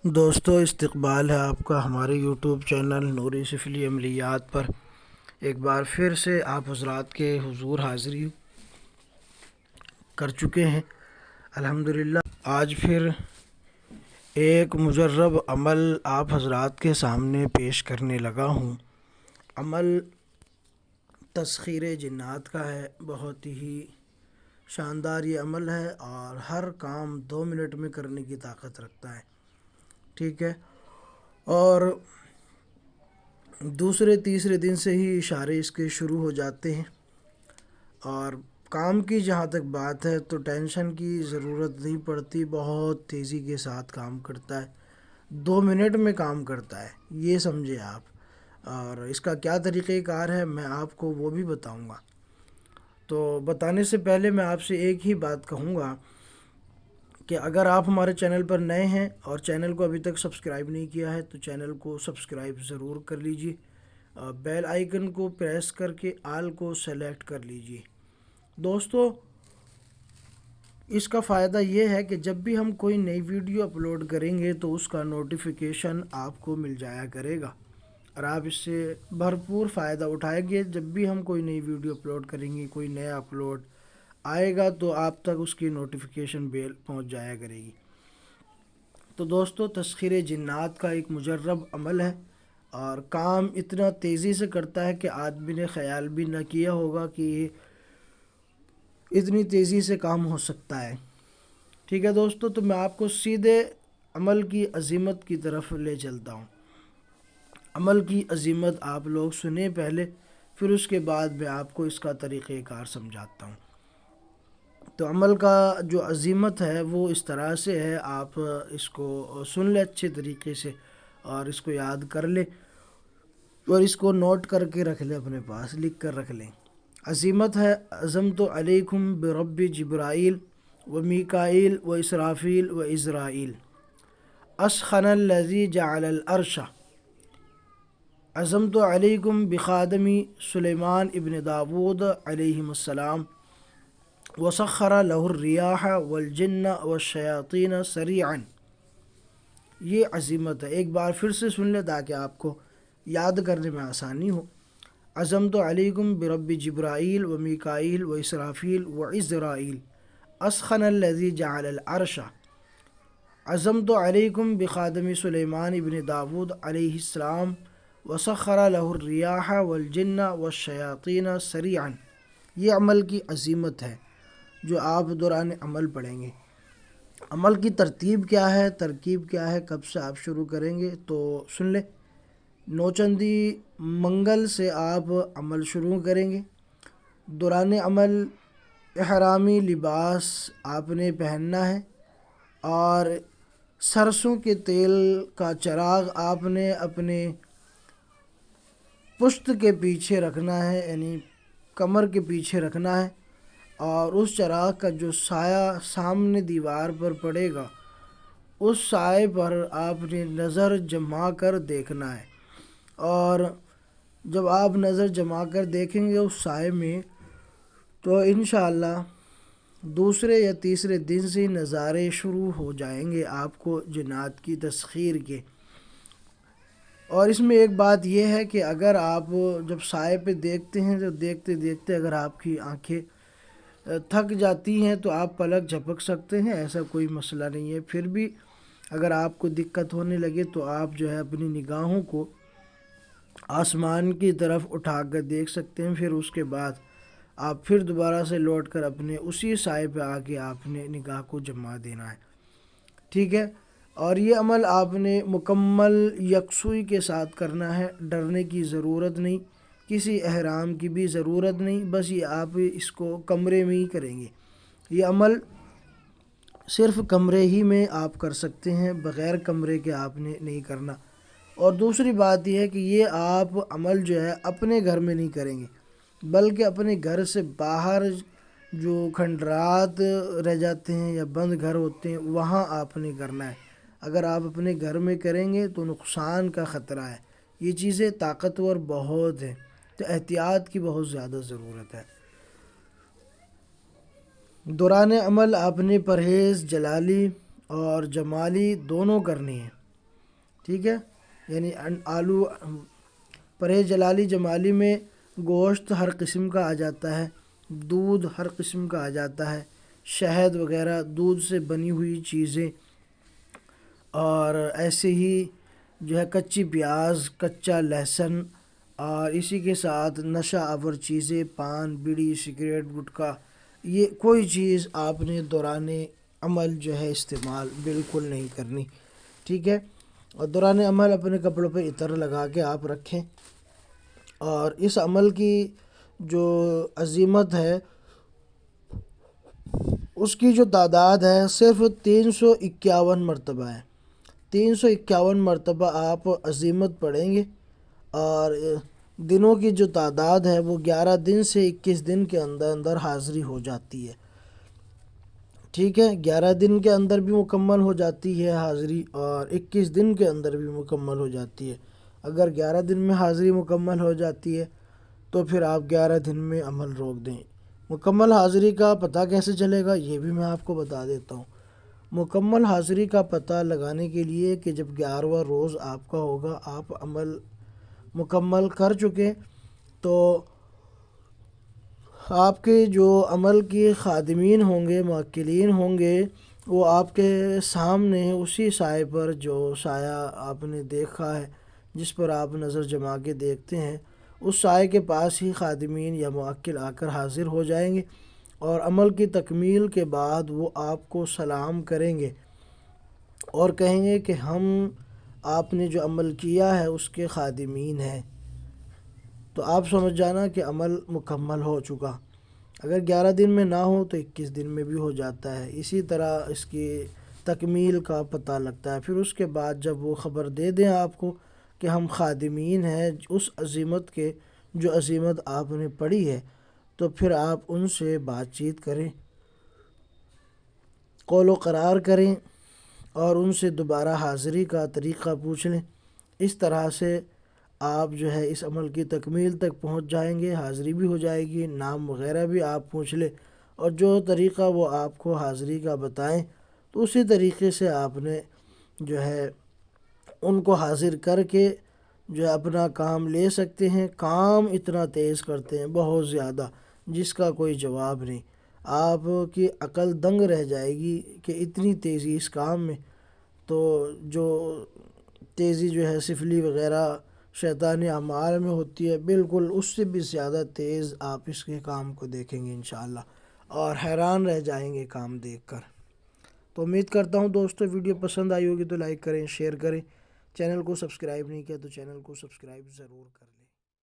دوستو استقبال ہے آپ کا ہمارے یوٹیوب چینل نوری سفلی عملیات پر۔ ایک بار پھر سے آپ حضرات کے حضور حاضری کر چکے ہیں الحمدللہ۔ آج پھر ایک مجرب عمل آپ حضرات کے سامنے پیش کرنے لگا ہوں۔ عمل تسخیر جنات کا ہے، بہت ہی شاندار یہ عمل ہے اور ہر کام 2 منٹ میں کرنے کی طاقت رکھتا ہے، ٹھیک ہے۔ اور دوسرے تیسرے دن سے ہی اشارے اس کے شروع ہو جاتے ہیں، اور کام کی جہاں تک بات ہے تو ٹینشن کی ضرورت نہیں پڑتی، بہت تیزی کے ساتھ کام کرتا ہے، 2 منٹ میں کام کرتا ہے، یہ سمجھے آپ۔ اور اس کا کیا طریقہ کار ہے میں آپ کو وہ بھی بتاؤں گا۔ تو بتانے سے پہلے میں آپ سے ایک ہی بات کہوں گا کہ اگر آپ ہمارے چینل پر نئے ہیں اور چینل کو ابھی تک سبسکرائب نہیں کیا ہے تو چینل کو سبسکرائب ضرور کر لیجئے، بیل آئیکن کو پریس کر کے آل کو سلیکٹ کر لیجئے۔ دوستو اس کا فائدہ یہ ہے کہ جب بھی ہم کوئی نئی ویڈیو اپلوڈ کریں گے تو اس کا نوٹیفیکیشن آپ کو مل جایا کرے گا، اور آپ اس سے بھرپور فائدہ اٹھائیں گے۔ جب بھی ہم کوئی نئی ویڈیو اپلوڈ کریں گے، کوئی نیا اپلوڈ آئے گا تو آپ تک اس کی نوٹیفیکیشن بیل پہنچ جایا کرے گی۔ تو دوستو تسخیر جنات کا ایک مجرب عمل ہے اور کام اتنا تیزی سے کرتا ہے کہ آدمی نے خیال بھی نہ کیا ہوگا کہ اتنی تیزی سے کام ہو سکتا ہے، ٹھیک ہے دوستو۔ تو میں آپ کو سیدھے عمل کی عظمت کی طرف لے چلتا ہوں۔ عمل کی عظمت آپ لوگ سنیں پہلے، پھر اس کے بعد میں آپ کو اس کا طریقہ کار سمجھاتا ہوں۔ تو عمل کا جو عظمت ہے وہ اس طرح سے ہے، آپ اس کو سن لیں اچھے طریقے سے اور اس کو یاد کر لیں اور اس کو نوٹ کر کے رکھ لیں، اپنے پاس لکھ کر رکھ لیں۔ عظمت ہے: عظمت علیکم برب جبرائیل و میکائیل و اسرافیل و عزرائیل اسخن الذی جعل العرش۔ عظمت علیکم بخادمی سلیمان ابن داود علیہ السلام وسخر له الریاح والجن والشیاطین سریعا۔ یہ عظمت ہے، ایک بار پھر سے سن لیں تاکہ آپ کو یاد کرنے میں آسانی ہو۔ عظمت علیکم برب جبرائیل و میکائیل و اسرافیل و عزرائیل اسخن الذی جعل العرش۔ عظمت علیکم بخادم سلیمان ابن داود علیہ السلام وسخر له الریاح والجن والشیاطین سریعا۔ یہ عمل کی عظمت ہے جو آپ دوران عمل پڑھیں گے۔ عمل کی ترتیب کیا ہے، ترکیب کیا ہے، کب سے آپ شروع کریں گے تو سن لیں۔ نوچندی منگل سے آپ عمل شروع کریں گے۔ دوران عمل احرامی لباس آپ نے پہننا ہے اور سرسوں کے تیل کا چراغ آپ نے اپنے پشت کے پیچھے رکھنا ہے، یعنی کمر کے پیچھے رکھنا ہے، اور اس چراغ کا جو سایہ سامنے دیوار پر پڑے گا اس سائے پر آپ نے نظر جما کر دیکھنا ہے، اور جب آپ نظر جما کر دیکھیں گے اس سائے میں تو انشاءاللہ دوسرے یا تیسرے دن سے نظارے شروع ہو جائیں گے آپ کو جنات کی تسخیر کے۔ اور اس میں ایک بات یہ ہے کہ اگر آپ جب سائے پہ دیکھتے ہیں تو دیکھتے دیکھتے اگر آپ کی آنکھیں تھک جاتی ہیں تو آپ پلک جھپک سکتے ہیں، ایسا کوئی مسئلہ نہیں ہے۔ پھر بھی اگر آپ کو دقت ہونے لگے تو آپ جو ہے اپنی نگاہوں کو آسمان کی طرف اٹھا کر دیکھ سکتے ہیں، پھر اس کے بعد آپ پھر دوبارہ سے لوٹ کر اپنے اسی سائے پہ آ کے آپ نے نگاہ کو جما دینا ہے، ٹھیک ہے۔ اور یہ عمل آپ نے مکمل یکسوئی کے ساتھ کرنا ہے، ڈرنے کی ضرورت نہیں، کسی احرام کی بھی ضرورت نہیں، بس یہ آپ اس کو کمرے میں ہی کریں گے۔ یہ عمل صرف کمرے ہی میں آپ کر سکتے ہیں، بغیر کمرے کے آپ نے نہیں کرنا۔ اور دوسری بات یہ ہے کہ یہ آپ عمل جو ہے اپنے گھر میں نہیں کریں گے، بلکہ اپنے گھر سے باہر جو کھنڈرات رہ جاتے ہیں یا بند گھر ہوتے ہیں وہاں آپ نے کرنا ہے۔ اگر آپ اپنے گھر میں کریں گے تو نقصان کا خطرہ ہے، یہ چیزیں طاقتور بہت ہیں تو احتیاط کی بہت زیادہ ضرورت ہے۔ دوران عمل آپ نے پرہیز جلالی اور جمالی دونوں کرنی ہیں، ٹھیک ہے، یعنی آلو پرہیز جلالی جمالی میں گوشت ہر قسم کا آ جاتا ہے، دودھ ہر قسم کا آ جاتا ہے، شہد وغیرہ دودھ سے بنی ہوئی چیزیں، اور ایسے ہی جو ہے کچی پیاز، کچا لہسن، اور اسی کے ساتھ نشہ آور چیزیں، پان، بیڑی، سگریٹ، گٹکا، یہ کوئی چیز آپ نے دوران عمل جو ہے استعمال بالکل نہیں کرنی، ٹھیک ہے۔ اور دوران عمل اپنے کپڑوں پہ عطر لگا کے آپ رکھیں، اور اس عمل کی جو عظیمت ہے اس کی جو تعداد ہے صرف 351 مرتبہ ہے۔ 351 مرتبہ آپ عظیمت پڑھیں گے، اور دنوں کی جو تعداد ہے وہ 11 دن سے 21 دن کے اندر اندر حاضری ہو جاتی ہے، ٹھیک ہے۔ 11 دن کے اندر بھی مکمل ہو جاتی ہے حاضری، اور 21 دن کے اندر بھی مکمل ہو جاتی ہے۔ اگر 11 دن میں حاضری مکمل ہو جاتی ہے تو پھر آپ 11 دن میں عمل روک دیں۔ مکمل حاضری کا پتہ کیسے چلے گا یہ بھی میں آپ کو بتا دیتا ہوں۔ مکمل حاضری کا پتہ لگانے کے لیے کہ جب 11واں روز آپ کا ہوگا، آپ عمل مکمل کر چکے، تو آپ کے جو عمل کے خادمین ہوں گے، موکلین ہوں گے، وہ آپ کے سامنے اسی سائے پر، جو سایہ آپ نے دیکھا ہے، جس پر آپ نظر جما کے دیکھتے ہیں، اس سائے کے پاس ہی خادمین یا موکل آ کر حاضر ہو جائیں گے، اور عمل کی تکمیل کے بعد وہ آپ کو سلام کریں گے اور کہیں گے کہ ہم آپ نے جو عمل کیا ہے اس کے خادمین ہیں۔ تو آپ سمجھ جانا کہ عمل مکمل ہو چکا۔ اگر 11 دن میں نہ ہو تو 21 دن میں بھی ہو جاتا ہے۔ اسی طرح اس کی تکمیل کا پتہ لگتا ہے۔ پھر اس کے بعد جب وہ خبر دے دیں آپ کو کہ ہم خادمین ہیں اس عظیمت کے جو عظیمت آپ نے پڑھی ہے، تو پھر آپ ان سے بات چیت کریں، قول و قرار کریں، اور ان سے دوبارہ حاضری کا طریقہ پوچھ لیں۔ اس طرح سے آپ جو ہے اس عمل کی تکمیل تک پہنچ جائیں گے، حاضری بھی ہو جائے گی، نام وغیرہ بھی آپ پوچھ لیں، اور جو طریقہ وہ آپ کو حاضری کا بتائیں تو اسی طریقے سے آپ نے جو ہے ان کو حاضر کر کے جو ہے اپنا کام لے سکتے ہیں۔ کام اتنا تیز کرتے ہیں، بہت زیادہ، جس کا کوئی جواب نہیں۔ آپ کی عقل دنگ رہ جائے گی کہ اتنی تیزی اس کام میں۔ تو جو تیزی جو ہے سفلی وغیرہ شیطانی اعمال میں ہوتی ہے، بالکل اس سے بھی زیادہ تیز آپ اس کے کام کو دیکھیں گے انشاءاللہ، اور حیران رہ جائیں گے کام دیکھ کر۔ تو امید کرتا ہوں دوستو ویڈیو پسند آئی ہوگی تو لائک کریں، شیئر کریں، چینل کو سبسکرائب نہیں کیا تو چینل کو سبسکرائب ضرور کریں۔